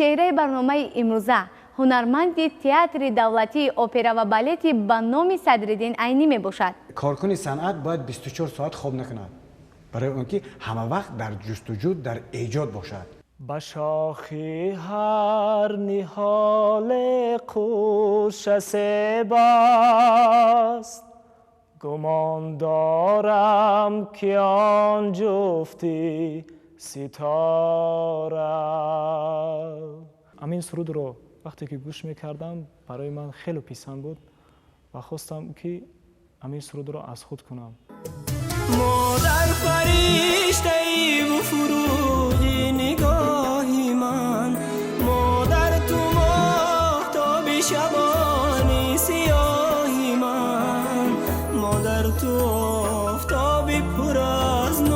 چهره برنامه امروزه هنرمند تئاتر دولتی اپرا و بالت به نام صدرالدین عینی می باشد. کارکن صنعت باید 24 ساعت خواب نکند برای آنکه همه وقت در جستجو در ایجاد باشد. به شاخ هر نهال قوش سباست گمان دارم که آن جفتی ستاره. همین سرود رو وقتی که گوش میکردم برای من خیلی پسند بود و خواستم که همین سرود رو از خود کنم. مادر فرشته ای و فروغی نگاهی من، مادر تو ماهتاب شبانی سیاهی من، مادر تو آفتاب پر از